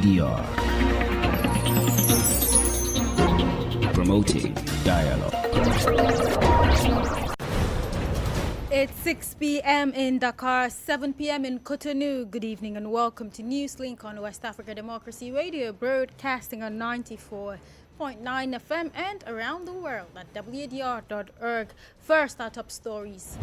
WADR, promoting dialogue. It's 6 p.m. in Dakar, 7 p.m. in Cotonou. Good evening and welcome to Newslink on West Africa Democracy Radio, broadcasting on 94.9 FM and around the world at wadr.org. First, our top stories.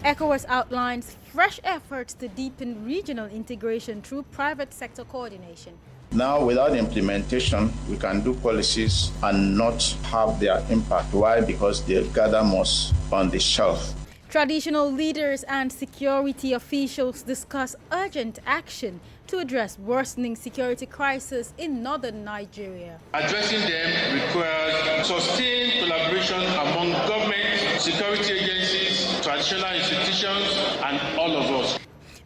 ECOWAS outlines fresh efforts to deepen regional integration through private sector coordination. Now, without implementation, we can do policies and not have their impact. Why? Because they gather moss on the shelf. Traditional leaders and security officials discuss urgent action to address worsening security crisis in northern Nigeria. Addressing them requires sustained collaboration among government, security agencies, traditional institutions, and all of us.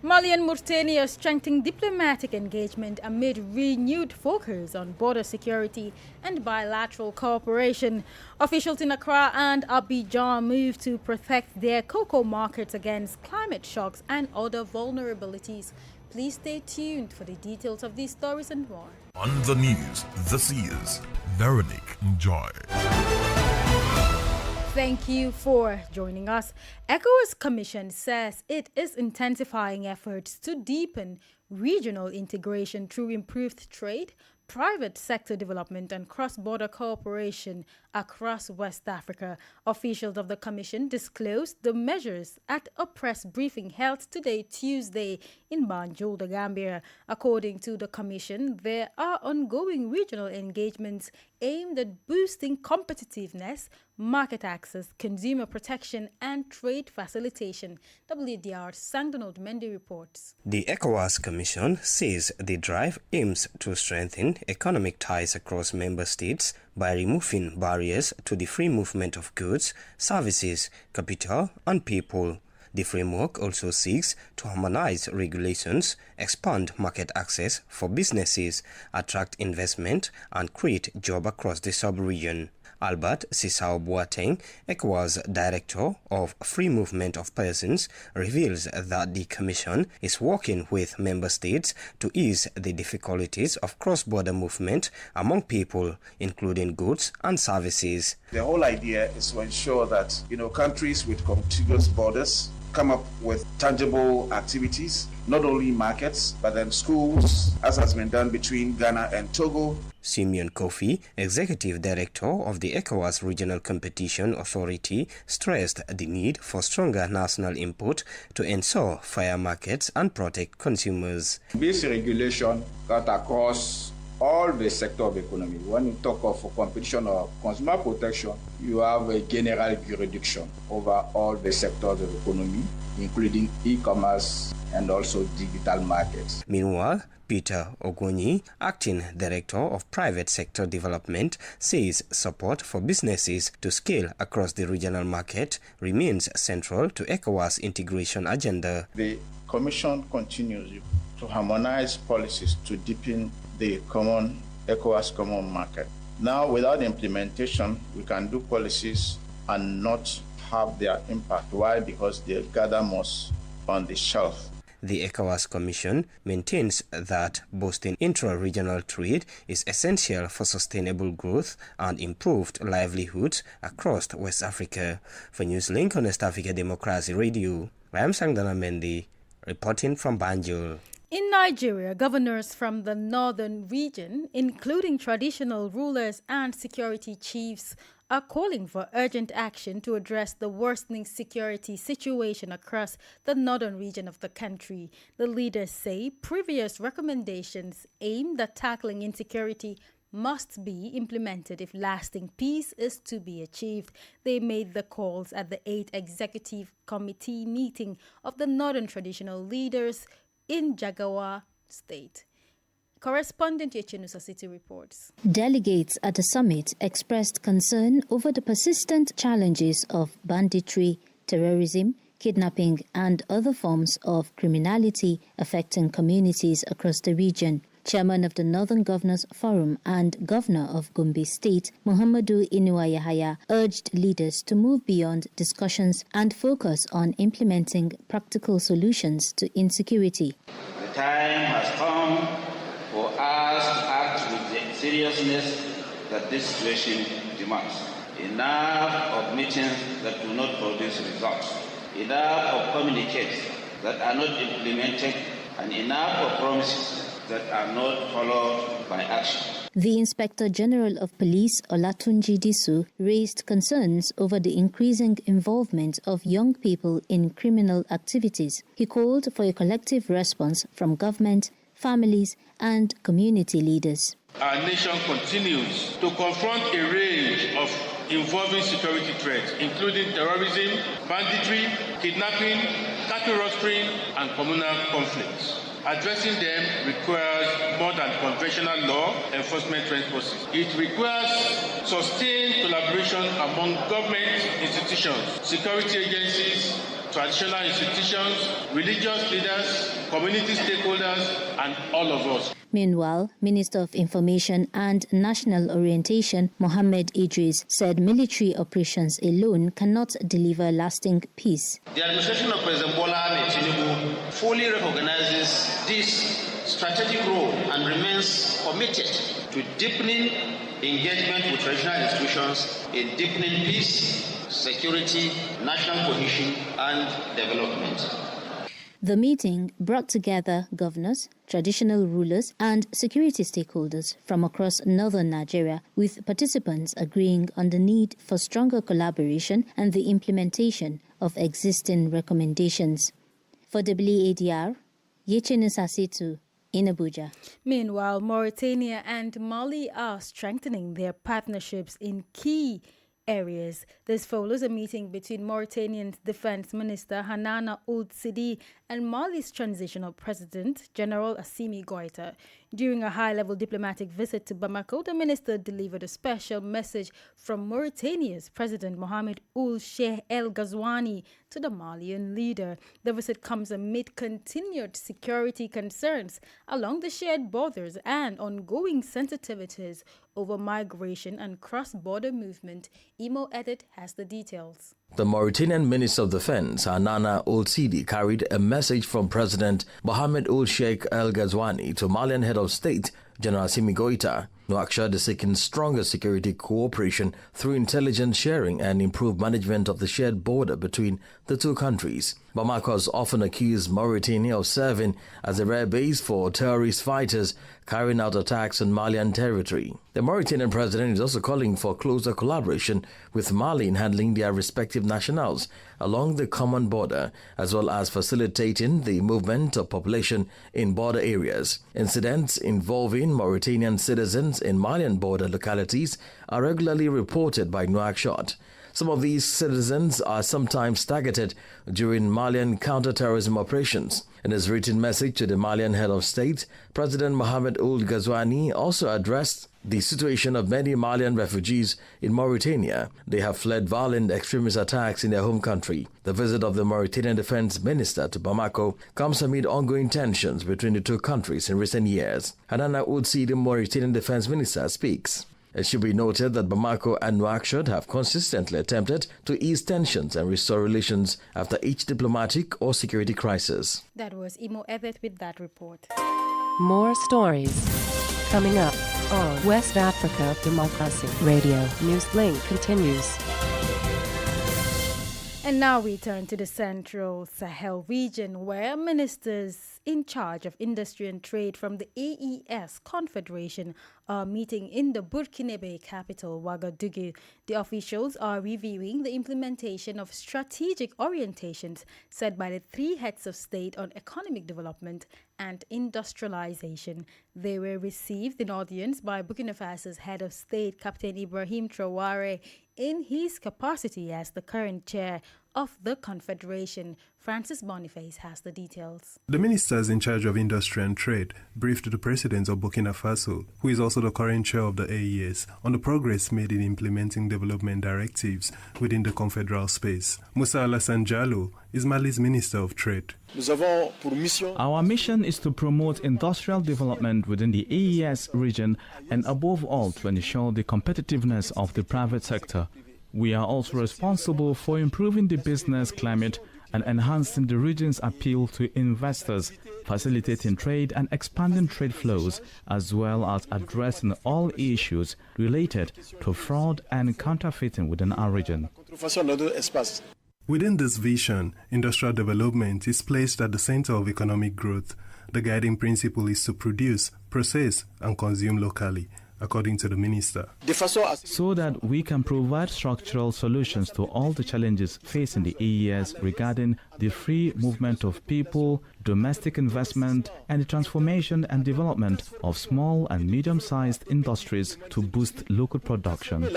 Mali and Mauritania strengthening diplomatic engagement amid renewed focus on border security and bilateral cooperation. Officials in Accra and Abidjan move to protect their cocoa markets against climate shocks and other vulnerabilities. Please stay tuned for the details of these stories and more. On the news, this is Veronique Joy. Thank you for joining us. ECOWAS Commission says it is intensifying efforts to deepen regional integration through improved trade, private sector development and cross-border cooperation across West Africa. Officials of the Commission disclosed the measures at a press briefing held today, Tuesday, in Banjul, the Gambia. According to the Commission, there are ongoing regional engagements aimed at boosting competitiveness, market access, consumer protection, and trade facilitation. WDR's Sangdonald Mendy reports. The ECOWAS Commission says the drive aims to strengthen economic ties across member states by removing barriers to the free movement of goods, services, capital, and people. The framework also seeks to harmonize regulations, expand market access for businesses, attract investment, and create jobs across the sub-region. Albert Sisao Boateng, ECOWAS Director of Free Movement of Persons, reveals that the Commission is working with member states to ease the difficulties of cross-border movement among people, including goods and services. The whole idea is to ensure that, countries with contiguous borders come up with tangible activities, not only markets, but then schools, as has been done between Ghana and Togo. Simeon Kofi, Executive Director of the ECOWAS Regional Competition Authority, stressed the need for stronger national input to ensure fair markets and protect consumers. This regulation cut across all the sector of economy. When you talk of competition or consumer protection, you have a general jurisdiction over all the sectors of economy, including e-commerce and also digital markets. Meanwhile, Peter Ogonyi, Acting Director of Private Sector Development, says support for businesses to scale across the regional market remains central to ECOWAS integration agenda. The Commission continues to harmonize policies to deepen the common ECOWAS common market. Now, without implementation, we can do policies and not have their impact. Why? Because they gather moss on the shelf. The ECOWAS Commission maintains that boosting intra-regional trade is essential for sustainable growth and improved livelihoods across West Africa. For Newslink on West Africa Democracy Radio, I am Sangdana Mendy, reporting from Banjul. In Nigeria, governors from the northern region, including traditional rulers and security chiefs, are calling for urgent action to address the worsening security situation across the northern region of the country. The leaders say previous recommendations aimed at tackling insecurity must be implemented if lasting peace is to be achieved. They made the calls at the 8th Executive Committee meeting of the Northern Traditional Leaders in Jigawa State. Correspondent Yechinusa City reports. Delegates at the summit expressed concern over the persistent challenges of banditry, terrorism, kidnapping, and other forms of criminality affecting communities across the region. Chairman of the Northern Governors Forum and Governor of Gombe State, Muhammadu Inuwa Yahaya, urged leaders to move beyond discussions and focus on implementing practical solutions to insecurity. The time has come for us seriousness that this situation demands. Enough of meetings that do not produce results. Enough of communiques that are not implemented, and enough of promises that are not followed by action. The Inspector General of Police, Olatunji Disu, raised concerns over the increasing involvement of young people in criminal activities. He called for a collective response from government, families, and community leaders. Our nation continues to confront a range of involving security threats, including terrorism, banditry, kidnapping, cattle rustling, and communal conflicts. Addressing them requires more than conventional law enforcement responses. It requires sustained collaboration among government institutions, security agencies, traditional institutions, religious leaders, community stakeholders, and all of us. Meanwhile, Minister of Information and National Orientation, Mohammed Idris, said military operations alone cannot deliver lasting peace. The administration of President Bola Ahmed Tinubu fully recognizes this strategic role and remains committed to deepening engagement with regional institutions in deepening peace, security, national cohesion, and development. The meeting brought together governors, traditional rulers, and security stakeholders from across northern Nigeria, with participants agreeing on the need for stronger collaboration and the implementation of existing recommendations. For WADR, Yechinu Sasitu in Abuja. Meanwhile, Mauritania and Mali are strengthening their partnerships in key areas. This follows a meeting between Mauritanian's Defense Minister Hanana Ould Sidi and Mali's Transitional President General Assimi Goïta. During a high-level diplomatic visit to Bamako, the minister delivered a special message from Mauritania's President Mohamed Ould Sheikh El Ghazouani to the Malian leader. The visit comes amid continued security concerns along the shared borders and ongoing sensitivities over migration and cross-border movement. Imo Edit has the details. The Mauritanian Minister of Defense, Hanana Ould Sidi, carried a message from President Mohamed Ould Sheikh El Ghazouani to Malian Head of State, General Assimi Goïta. Nouakchott is seeking stronger security cooperation through intelligence sharing and improved management of the shared border between the two countries. Bamako has often accused Mauritania of serving as a rare base for terrorist fighters carrying out attacks on Malian territory. The Mauritanian president is also calling for closer collaboration with Mali in handling their respective nationals along the common border, as well as facilitating the movement of population in border areas. Incidents involving Mauritanian citizens in Malian border localities are regularly reported by Nouakchott. Some of these citizens are sometimes targeted during Malian counter-terrorism operations. In his written message to the Malian head of state, President Mohamed Ould Ghazouani also addressed the situation of many Malian refugees in Mauritania. They have fled violent extremist attacks in their home country. The visit of the Mauritanian Defense Minister to Bamako comes amid ongoing tensions between the two countries in recent years. Hanana Ould Sidi, the Mauritanian Defense Minister, speaks. It should be noted that Bamako and Nouakchott have consistently attempted to ease tensions and restore relations after each diplomatic or security crisis. That was Imo Edit with that report. More stories coming up on West Africa Democracy Radio. Newslink continues. And now we turn to the Central Sahel region, where ministers in charge of industry and trade from the AES Confederation are meeting in the Burkinabe capital, Ouagadougou. The officials are reviewing the implementation of strategic orientations set by the three heads of state on economic development and industrialization. They were received in audience by Burkina Faso's head of state, Captain Ibrahim Traoré, in his capacity as the current chair of the Confederation. Francis Boniface has the details. The ministers in charge of industry and trade briefed the president of Burkina Faso, who is also the current chair of the AES, on the progress made in implementing development directives within the confederal space. Moussa Alassane Diallo is Mali's Minister of Trade. Our mission is to promote industrial development within the AES region and above all to ensure the competitiveness of the private sector. We are also responsible for improving the business climate and enhancing the region's appeal to investors, facilitating trade and expanding trade flows, as well as addressing all issues related to fraud and counterfeiting within our region. Within this vision, industrial development is placed at the center of economic growth. The guiding principle is to produce, process, and consume locally, according to the minister. So that we can provide structural solutions to all the challenges facing the AES regarding the free movement of people, domestic investment, and the transformation and development of small and medium-sized industries to boost local production.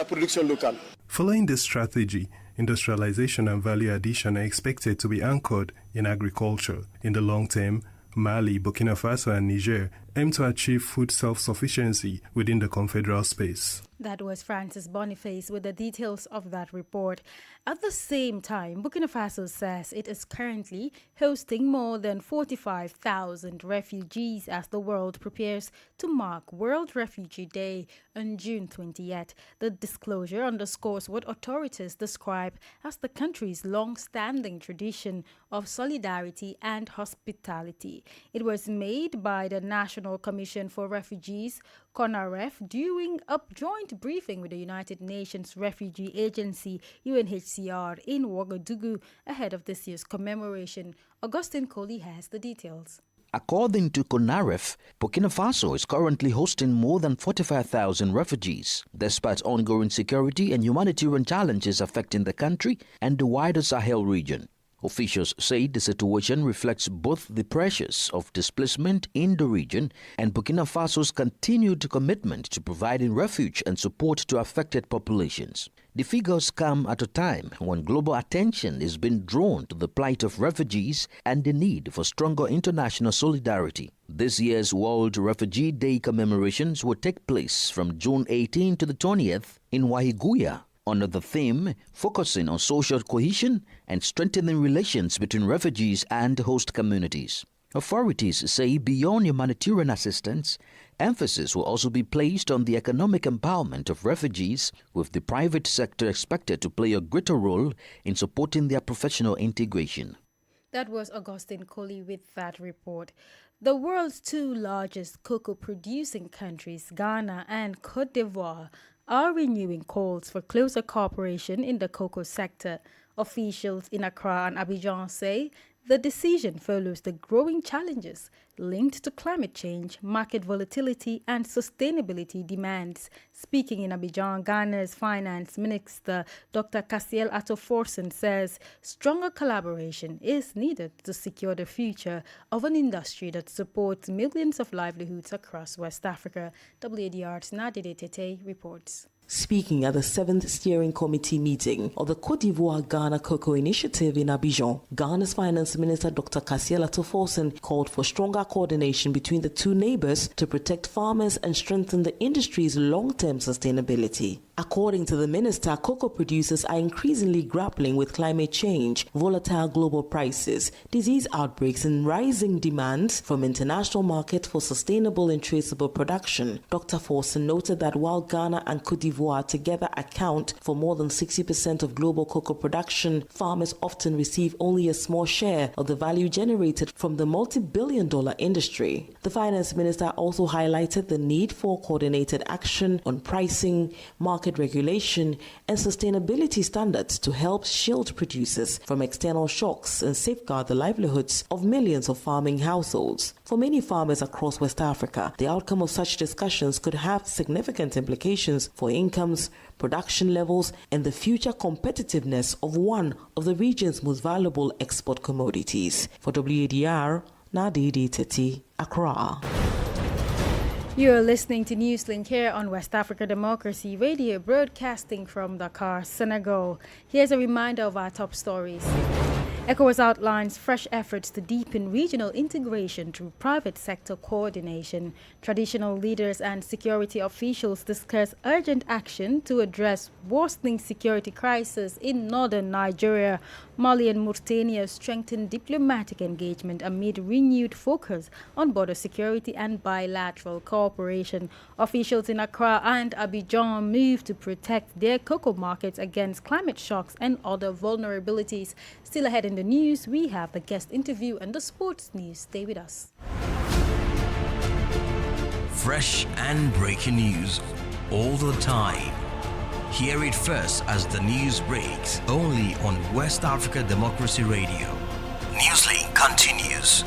Following this strategy, industrialization and value addition are expected to be anchored in agriculture. In the long term, Mali, Burkina Faso, and Niger aim to achieve food self-sufficiency within the confederal space. That was Francis Boniface with the details of that report. At the same time, Burkina Faso says it is currently hosting more than 45,000 refugees as the world prepares to mark World Refugee Day on June 20th. The disclosure underscores what authorities describe as the country's long-standing tradition of solidarity and hospitality. It was made by the National Commission for Refugees, CONAREF, during a joint briefing with the United Nations Refugee Agency, UNHCR, in Ouagadougou ahead of this year's commemoration. Augustine Coley has the details. According to CONAREF, Burkina Faso is currently hosting more than 45,000 refugees, despite ongoing security and humanitarian challenges affecting the country and the wider Sahel region. Officials say the situation reflects both the pressures of displacement in the region and Burkina Faso's continued commitment to providing refuge and support to affected populations. The figures come at a time when global attention is being drawn to the plight of refugees and the need for stronger international solidarity. This year's World Refugee Day commemorations will take place from June 18 to the 20th in Wahiguya, under the theme focusing on social cohesion and strengthening relations between refugees and host communities. Authorities say beyond humanitarian assistance, emphasis will also be placed on the economic empowerment of refugees, with the private sector expected to play a greater role in supporting their professional integration. That was Augustine Coley with that report. The world's two largest cocoa-producing countries, Ghana and Côte d'Ivoire, are renewing calls for closer cooperation in the cocoa sector. Officials in Accra and Abidjan say the decision follows the growing challenges linked to climate change, market volatility, and sustainability demands. Speaking in Abidjan, Ghana's Finance Minister Dr. Cassiel Attoforsen says stronger collaboration is needed to secure the future of an industry that supports millions of livelihoods across West Africa. WADR's Nadide Tete reports. Speaking at the 7th Steering Committee meeting of the Côte d'Ivoire-Ghana Cocoa Initiative in Abidjan, Ghana's Finance Minister Dr. Cassiel Attoforsen called for stronger coordination between the two neighbors to protect farmers and strengthen the industry's long-term sustainability. According to the minister, cocoa producers are increasingly grappling with climate change, volatile global prices, disease outbreaks, and rising demands from international markets for sustainable and traceable production. Dr. Forsen noted that while Ghana and Côte d'Ivoire together account for more than 60% of global cocoa production, farmers often receive only a small share of the value generated from the multi-billion-dollar industry. The finance minister also highlighted the need for coordinated action on pricing, market regulation, and sustainability standards to help shield producers from external shocks and safeguard the livelihoods of millions of farming households. For many farmers across West Africa, the outcome of such discussions could have significant implications for incomes, production levels, and the future competitiveness of one of the region's most valuable export commodities. For WADR, Nadidi Teti, Accra. You're listening to Newslink here on West Africa Democracy Radio, broadcasting from Dakar, Senegal. Here's a reminder of our top stories. ECOWAS outlines fresh efforts to deepen regional integration through private sector coordination. Traditional leaders and security officials discuss urgent action to address worsening security crisis in northern Nigeria. Mali and Mauritania strengthen diplomatic engagement amid renewed focus on border security and bilateral cooperation. Officials in Accra and Abidjan move to protect their cocoa markets against climate shocks and other vulnerabilities. Still ahead in the news, we have the guest interview and the sports news. Stay with us. Fresh and breaking news all the time. Hear it first as the news breaks, only on West Africa Democracy Radio. Newslink continues.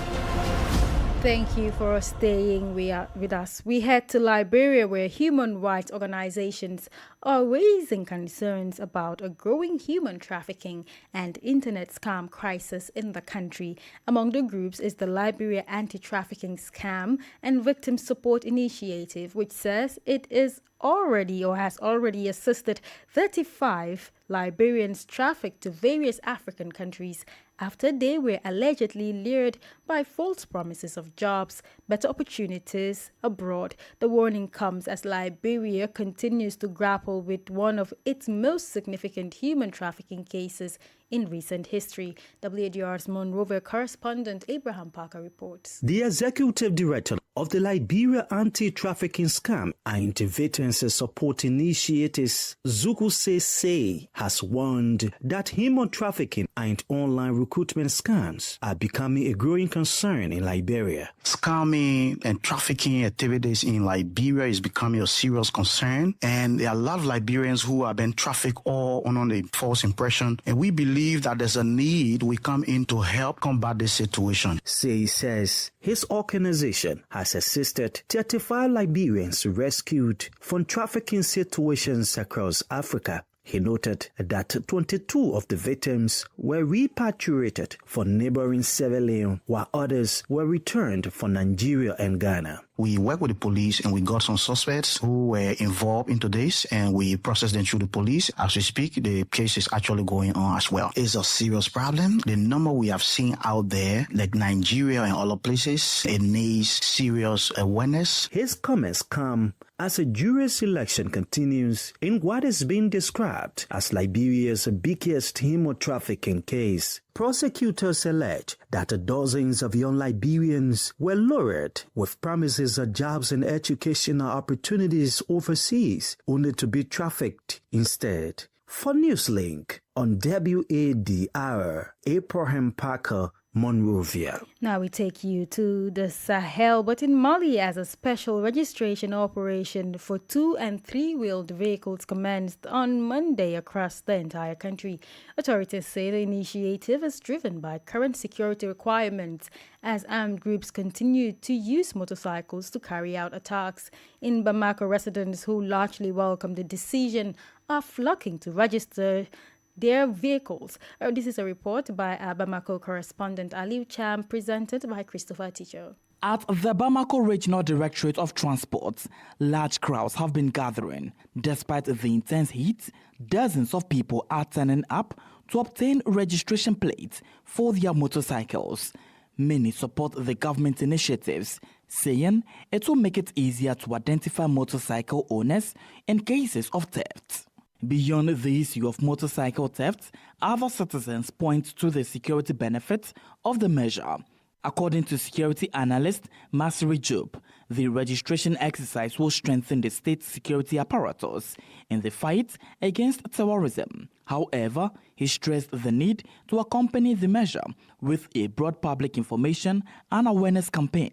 Thank you for staying with us. We head to Liberia, where human rights organizations are raising concerns about a growing human trafficking and internet scam crisis in the country. Among the groups is the Liberia Anti-Trafficking Scam and Victim Support Initiative, which says it is has already assisted 35 Liberians trafficked to various African countries after they were allegedly lured by false promises of jobs, better opportunities abroad. The warning comes as Liberia continues to grapple with one of its most significant human trafficking cases in recent history. WADR's Monrovia correspondent Abraham Parker reports. The executive director of the Liberia Anti-Trafficking Scam and Veterans Support Initiatives, Zuku Sese, has warned that human trafficking and online recruitment scams are becoming a growing concern in Liberia. Scamming and trafficking activities in Liberia is becoming a serious concern, and there are a lot of Liberians who have been trafficked all under a false impression, and we believe that there's a need we come in to help combat this situation. He says his organization has assisted 35 Liberians rescued from trafficking situations across Africa. He noted that 22 of the victims were repatriated from neighboring Sierra Leone, while others were returned from Nigeria and Ghana. We worked with the police and we got some suspects who were involved into this, and we processed them through the police. As we speak, the case is actually going on as well. It's a serious problem. The number we have seen out there, like Nigeria and other places, it needs serious awareness. His comments come as a jury selection continues in what is being described as Liberia's biggest human trafficking case. Prosecutors allege that dozens of young Liberians were lured with promises of jobs and educational opportunities overseas, only to be trafficked instead. For Newslink on WADR, Abraham Parker, Monrovia. Now we take you to the Sahel, but in Mali, as a special registration operation for 2- and 3-wheeled vehicles commenced on Monday across the entire country. Authorities say the initiative is driven by current security requirements as armed groups continue to use motorcycles to carry out attacks. In Bamako, residents who largely welcome the decision are flocking to register their vehicles. This is a report by Bamako correspondent Aliu Cham, presented by Christopher Ticho. At the Bamako Regional Directorate of Transport, large crowds have been gathering. Despite the intense heat, dozens of people are turning up to obtain registration plates for their motorcycles. Many support the government initiatives, saying it will make it easier to identify motorcycle owners in cases of theft. Beyond the issue of motorcycle theft, other citizens point to the security benefits of the measure. According to security analyst Masri Job, the registration exercise will strengthen the state security apparatus in the fight against terrorism. However, he stressed the need to accompany the measure with a broad public information and awareness campaign.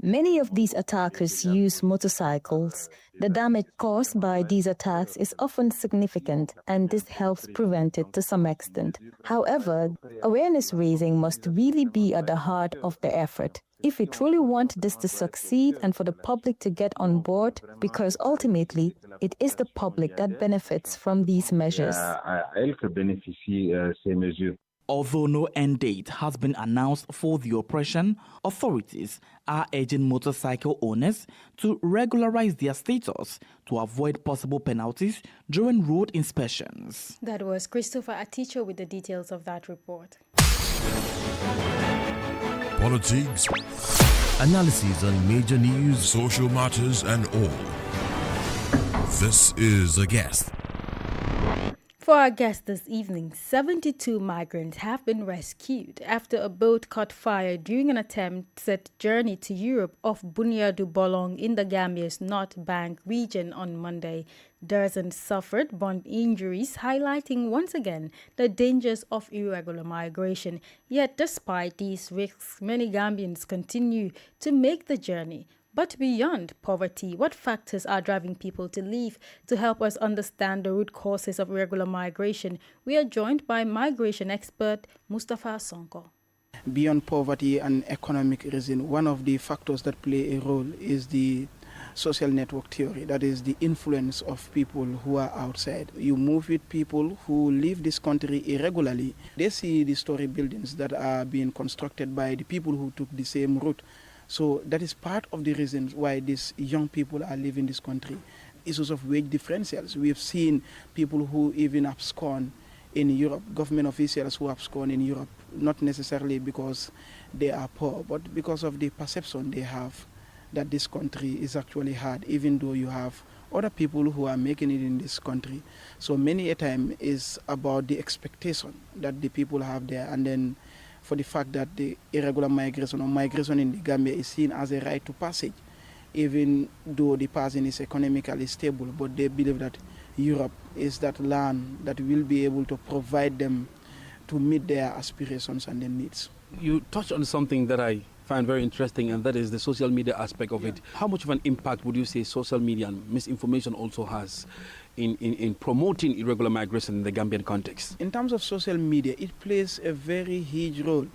Many of these attackers use motorcycles. The damage caused by these attacks is often significant, and this helps prevent it to some extent. However, awareness raising must really be at the heart of the effort if we truly want this to succeed and for the public to get on board, because ultimately it is the public that benefits from these measures. Although no end date has been announced for the operation, authorities are urging motorcycle owners to regularize their status to avoid possible penalties during road inspections. That was Christopher Aticho with the details of that report. Politics, analyses on major news, social matters, and all. This is A Guest. For our guest this evening, 72 migrants have been rescued after a boat caught fire during an attempted journey to Europe off Bunyadu Bolong in the Gambia's North Bank region on Monday. Dozens suffered burn injuries, highlighting once again the dangers of irregular migration. Yet despite these risks, many Gambians continue to make the journey. But beyond poverty, what factors are driving people to leave? To help us understand the root causes of irregular migration, we are joined by migration expert Mustafa Sonko. Beyond poverty and economic reason, one of the factors that play a role is the social network theory. That is the influence of people who are outside. You move with people who leave this country irregularly. They see the story buildings that are being constructed by the people who took the same route. So that is part of the reasons why these young people are leaving this country. Issues of wage differentials. We have seen people who even abscond in Europe, government officials who abscond in Europe, not necessarily because they are poor, but because of the perception they have that this country is actually hard, even though you have other people who are making it in this country. So many a time is about the expectation that the people have there, and then for the fact that the irregular migration or migration in the Gambia is seen as a right to passage, even though the person is economically stable, but they believe that Europe is that land that will be able to provide them to meet their aspirations and their needs. You touched on something that I find very interesting, and that is the social media aspect of it. How much of an impact would you say social media and misinformation also has in promoting irregular migration in the Gambian context? In terms of social media, it plays a very huge role.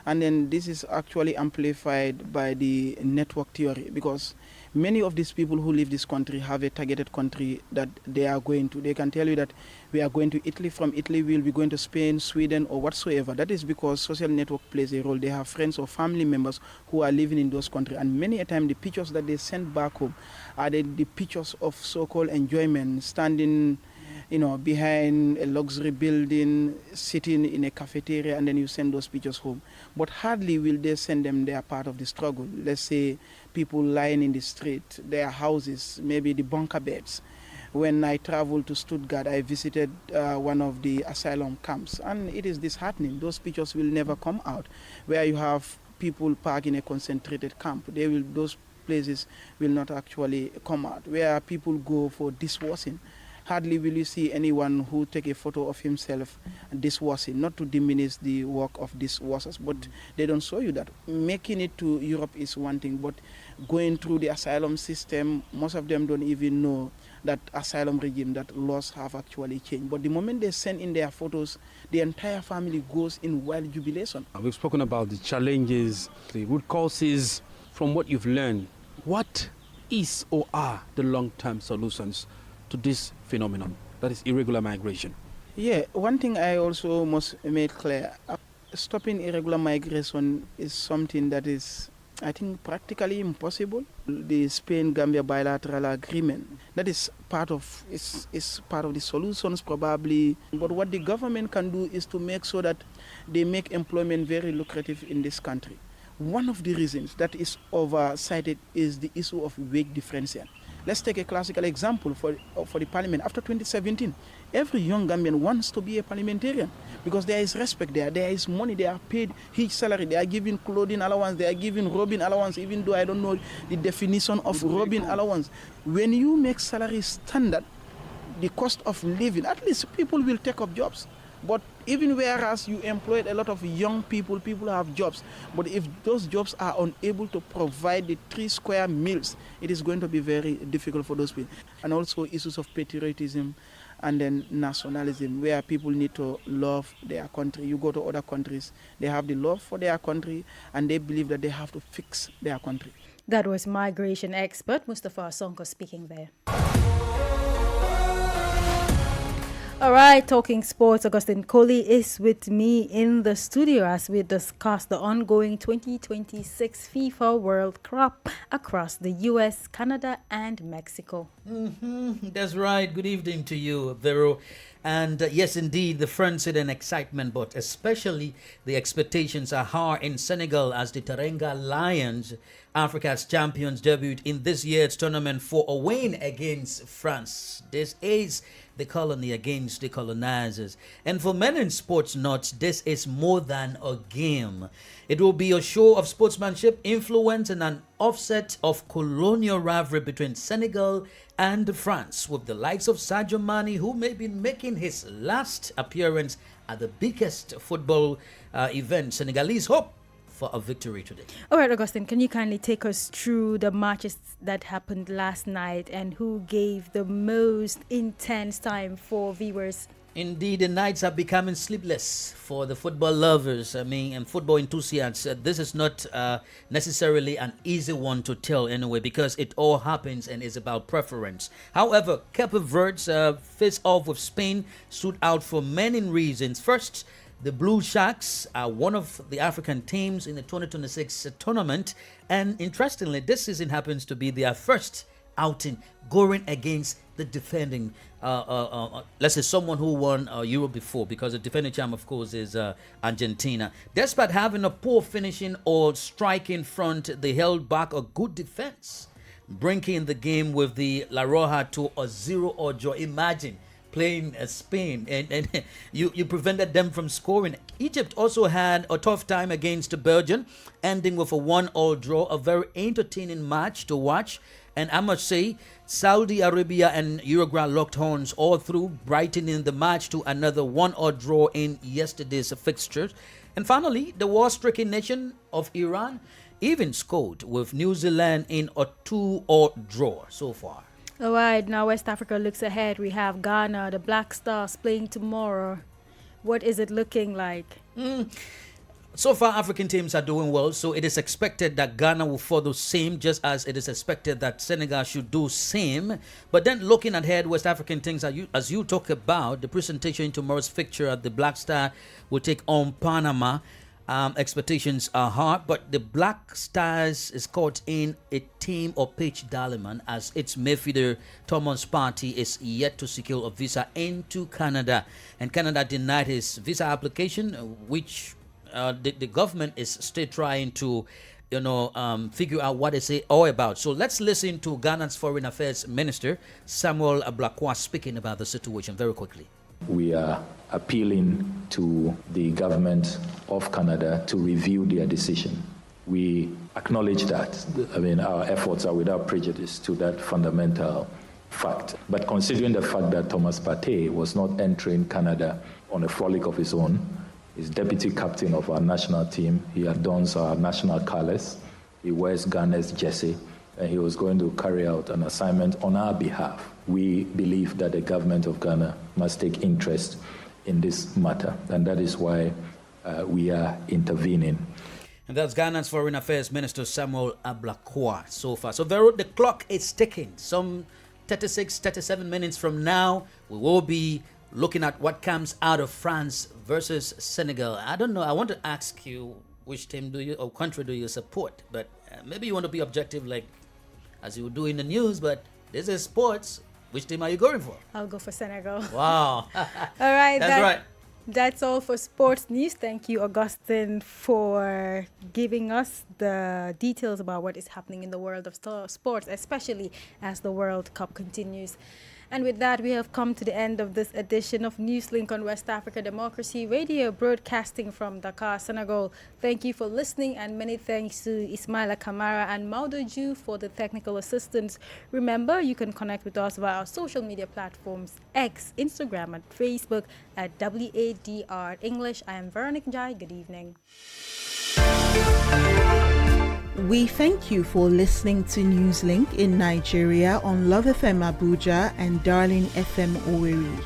And then this is actually amplified by the network theory, because many of these people who leave this country have a targeted country that they are going to. They can tell you that we are going to Italy. From Italy, we will be going to Spain, Sweden, or whatsoever. That is because social network plays a role. They have friends or family members who are living in those countries. And many a time, the pictures that they send back home are the pictures of so-called enjoyment, standing behind a luxury building, sitting in a cafeteria, and then you send those pictures home. But hardly will they send them their part of the struggle. Let's say people lying in the street, their houses, maybe the bunker beds. When I traveled to Stuttgart, I visited one of the asylum camps, and it is disheartening. Those pictures will never come out, where you have people parked in a concentrated camp. Those places will not actually come out, where people go for dishwashing. Hardly will you see anyone who take a photo of himself dishwashing, not to diminish the work of dishwashers, but they don't show you that. Making it to Europe is one thing, but going through the asylum system, most of them don't even know that asylum regime, that laws have actually changed. But the moment they send in their photos, the entire family goes in wild jubilation. We've spoken about the challenges, the root causes. From what you've learned, what is or are the long-term solutions to this phenomenon, that is irregular migration? Yeah, one thing I also must make clear, stopping irregular migration is something that is, I think, practically impossible. The Spain-Gambia bilateral agreement, that is part of the solutions probably. But what the government can do is to make sure that they make employment very lucrative in this country. One of the reasons that is oversighted is the issue of wage differential. Let's take a classical example for the parliament. After 2017, every young Gambian wants to be a parliamentarian because there is respect there. There is money. They are paid huge salary. They are given clothing allowance. They are given robbing allowance, even though I don't know the definition of robbing allowance. When you make salary standard, the cost of living, at least people will take up jobs. But even whereas you employed a lot of young people, people have jobs. But if those jobs are unable to provide the 3 square meals, it is going to be very difficult for those people. And also issues of patriotism and then nationalism, where people need to love their country. You go to other countries, they have the love for their country, and they believe that they have to fix their country. That was migration expert Mustafa Sonko speaking there. All right, talking sports, Augustine Coley is with me in the studio as we discuss the ongoing 2026 FIFA World Cup across the U.S., Canada, and Mexico. That's right. Good evening to you, Vero. And yes, indeed, the front seat and excitement, but especially the expectations are high in Senegal as the Teranga Lions, Africa's champions, debuted in this year's tournament for a win against France. This is the colony against the colonizers. And for men in sports nuts, this is more than a game. It will be a show of sportsmanship, influence, and an offset of colonial rivalry between Senegal and France, with the likes of Sadio Mane, who may be making his last appearance at the biggest football event. Senegalese hope for a victory today. All right, Augustine, can you kindly take us through the matches that happened last night and who gave the most intense time for viewers? Indeed, the nights are becoming sleepless for the football lovers, and football enthusiasts. This is not necessarily an easy one to tell anyway, because it all happens and is about preference. However, Cape Verde's face off with Spain stood out for many reasons. First, the Blue Sharks are one of the African teams in the 2026 tournament, and interestingly, this season happens to be their first outing going against the defending, let's say someone who won Euro before, because the defending champ, of course, is Argentina. Despite having a poor finishing or striking front, they held back a good defense, bringing the game with the La Roja to a 0-0 draw. Imagine playing Spain and you prevented them from scoring. Egypt also had a tough time against Belgium, ending with a 1-1 draw, a very entertaining match to watch. And I must say, Saudi Arabia and Uruguay locked horns all through, brightening the match to another 1-1 draw in yesterday's fixtures. And finally, the war-stricken nation of Iran even scored with New Zealand in a 2-2 draw so far. All right, now West Africa looks ahead. We have Ghana, the Black Stars, playing tomorrow. What is it looking like? So far, African teams are doing well, so it is expected that Ghana will follow same, just as it is expected that Senegal should do same. But then looking ahead, West African teams, as you talk about, the presentation in tomorrow's fixture at the Black Star will take on Panama. Expectations are hard, but the Black Stars is caught in a team of Paige Daliman, as its midfielder Thomas Partey is yet to secure a visa into Canada, and Canada denied his visa application, which the government is still trying to figure out what it's all about. So let's listen to Ghana's Foreign Affairs Minister Samuel Ablakwa speaking about the situation very quickly. We are appealing to the government of Canada to review their decision. We acknowledge that. Our efforts are without prejudice to that fundamental fact. But considering the fact that Thomas Partey was not entering Canada on a frolic of his own, he's deputy captain of our national team, he adorns our national colors, he wears Ghana's jersey, and he was going to carry out an assignment on our behalf. We believe that the government of Ghana must take interest in this matter, and that is why we are intervening. And that's Ghana's Foreign Affairs Minister Samuel Ablakwa so far. So, Vero, the clock is ticking. Some 36, 37 minutes from now, we will be looking at what comes out of France versus Senegal. I don't know. I want to ask you which team or country do you support, but maybe you want to be objective, like as you do in the news. But this is sports. Which team are you going for? I'll go for Senegal. Wow. All right. That's right. That's all for sports news. Thank you, Augustine, for giving us the details about what is happening in the world of sports, especially as the World Cup continues. And with that, we have come to the end of this edition of Newslink on West Africa Democracy Radio, broadcasting from Dakar, Senegal. Thank you for listening, and many thanks to Ismaila Kamara and Maudoju for the technical assistance. Remember, you can connect with us via our social media platforms, X, Instagram, and Facebook at WADR English. I am Veronica Jai. Good evening. We thank you for listening to Newslink in Nigeria on Love FM Abuja and Darling FM Owerri.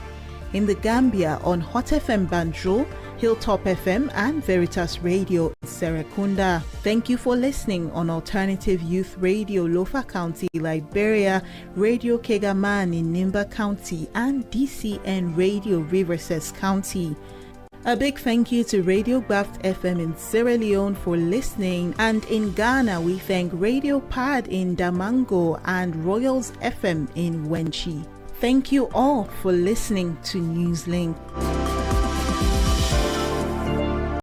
In the Gambia on Hot FM Banjul, Hilltop FM and Veritas Radio in Serekunda. Thank you for listening on Alternative Youth Radio Lofa County, Liberia, Radio Kegaman in Nimba County, and DCN Radio Riverses County. A big thank you to Radio Baft FM in Sierra Leone for listening, and in Ghana we thank Radio Pad in Damango and Royals FM in Wenchi. Thank you all for listening to Newslink.